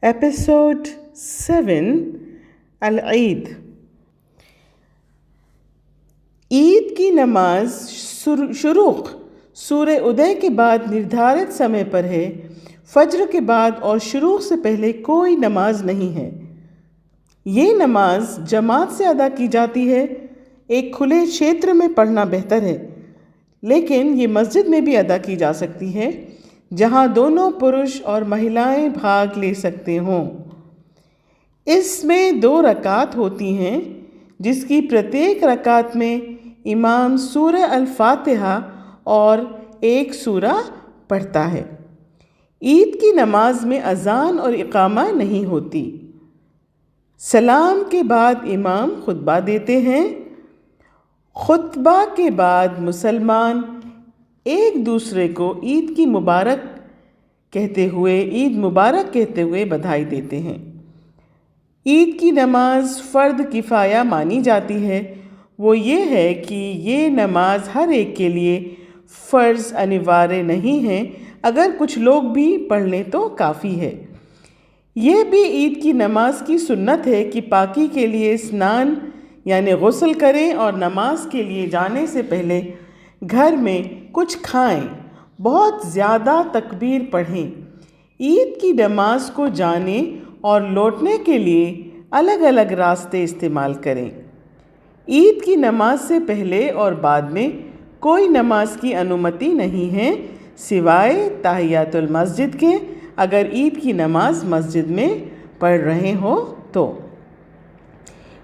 Episode 7 العید۔ عید کی نماز شروق سورہ ادے کے بعد نردھارت سمے پر ہے۔ فجر کے بعد اور شروق سے پہلے کوئی نماز نہیں ہے۔ یہ نماز جماعت سے ادا کی جاتی ہے۔ ایک کھلے چھیتر میں پڑھنا بہتر ہے، لیکن یہ مسجد میں بھی ادا کی جا سکتی ہے جہاں دونوں پرش اور مہیلائیں بھاگ لے سکتے ہوں۔ اس میں 2 رکعت ہوتی ہیں، جس کی پرتیک رکعت میں امام سورہ الفاتحہ اور ایک سورہ پڑھتا ہے۔ عید کی نماز میں اذان اور اقامہ نہیں ہوتی۔ سلام کے بعد امام خطبہ دیتے ہیں۔ خطبہ کے بعد مسلمان ایک دوسرے کو عید مبارک کہتے ہوئے بدھائی دیتے ہیں۔ عید کی نماز فرض کفایہ مانی جاتی ہے۔ وہ یہ ہے کہ یہ نماز ہر ایک کے لیے فرض انوارے نہیں ہے، اگر کچھ لوگ بھی پڑھ لیں تو کافی ہے۔ یہ بھی عید کی نماز کی سنت ہے کہ پاکی کے لیے اسنان یعنی غسل کریں اور نماز کے لیے جانے سے پہلے گھر میں کچھ کھائیں، بہت زیادہ تکبیر پڑھیں۔ عید کی نماز کو جانے اور لوٹنے کے لیے الگ الگ راستے استعمال کریں۔ عید کی نماز سے پہلے اور بعد میں کوئی نماز کی انومتی نہیں ہے سوائے تحیۃ المسجد کے، اگر عید کی نماز مسجد میں پڑھ رہے ہو تو۔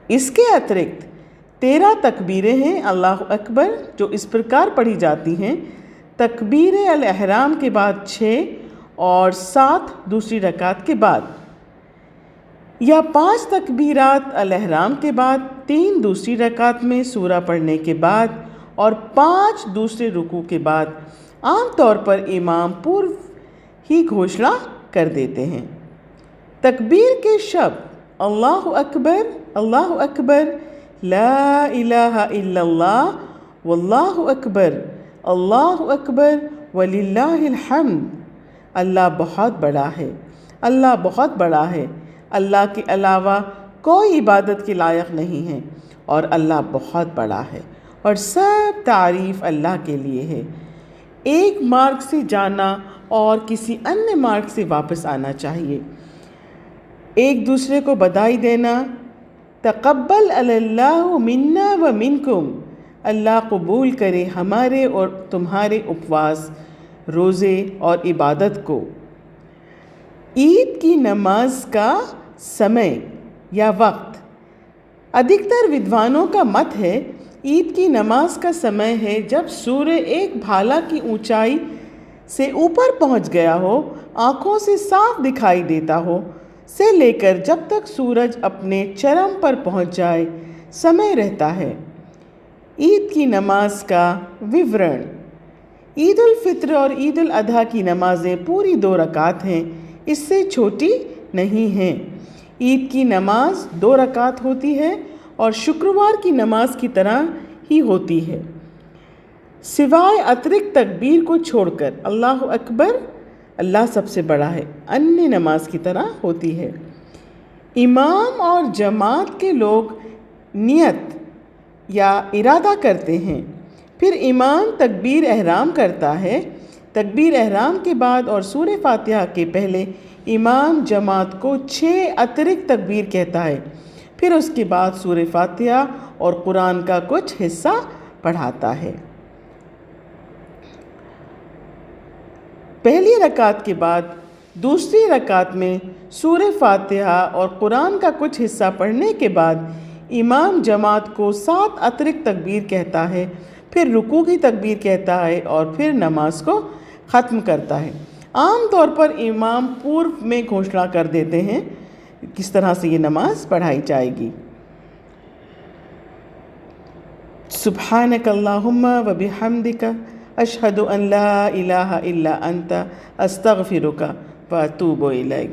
اس کے اترکت 13 تکبیریں ہیں اللہ اکبر، جو اس پرکار پڑھی جاتی ہیں: تکبیر الاحرام کے بعد 6 اور 7 دوسری رکعت کے بعد، یا 5 تکبیرات الاحرام کے بعد 3 دوسری رکعت میں سورہ پڑھنے کے بعد اور 5 دوسرے رکوع کے بعد۔ عام طور پر امام پورو ہی گھوشنا کر دیتے ہیں۔ تکبیر کے شب اللہ اکبر، لا الہ الا اللہ، واللہ اکبر وللہ الحمد۔ اللہ بہت بڑا ہے، اللہ بہت بڑا ہے، اللہ کے علاوہ کوئی عبادت کے لائق نہیں ہے، اور اللہ بہت بڑا ہے، اور سب تعریف اللہ کے لیے ہے۔ ایک مارگ سے جانا اور کسی انیہ مارگ سے واپس آنا چاہیے۔ ایک دوسرے کو بدھائی دینا: تقبل اللہ منا و منکم، اللہ قبول کرے ہمارے اور تمہارے اپواس، روزے اور عبادت کو۔ عید کی نماز کا سمے یا وقت: ادھکتر ودوانوں کا مت ہے عید کی نماز کا سمے ہے جب سورج ایک بھالا کی اونچائی سے اوپر پہنچ گیا ہو، آنکھوں سے صاف دکھائی دیتا ہو، سے لے کر جب تک سورج اپنے چرم پر پہنچ جائے سمے رہتا ہے۔ عید کی نماز کا وورن: عید الفطر اور عید الاضحیٰ کی نمازیں پوری 2 رکعت ہیں، اس سے چھوٹی نہیں ہیں۔ عید کی نماز 2 رکعت ہوتی ہے اور شکروار کی نماز کی طرح ہی ہوتی ہے، سوائے اترکت تکبیر کو چھوڑ کر۔ اللہ اکبر، اللہ سب سے بڑا ہے، انیہ نماز کی طرح ہوتی ہے۔ امام اور جماعت کے لوگ نیت یا ارادہ کرتے ہیں، پھر امام تکبیر احرام کرتا ہے۔ تکبیر احرام کے بعد اور سورہ فاتحہ کے پہلے امام جماعت کو 6 اترکت تکبیر کہتا ہے، پھر اس کے بعد سورہ فاتحہ اور قرآن کا کچھ حصہ پڑھاتا ہے۔ پہلی رکعت کے بعد دوسری رکعت میں سورہ فاتحہ اور قرآن کا کچھ حصہ پڑھنے کے بعد امام جماعت کو 7 اترکت تکبیر کہتا ہے، پھر رکوع کی تکبیر کہتا ہے اور پھر نماز کو ختم کرتا ہے۔ عام طور پر امام پورو میں گھوشنا کر دیتے ہیں کس طرح سے یہ نماز پڑھائی جائے گی: سبحانک اللہم و بحمدک، اشہد ان لا الہ الا انت، استغفرک و اتوب الیک۔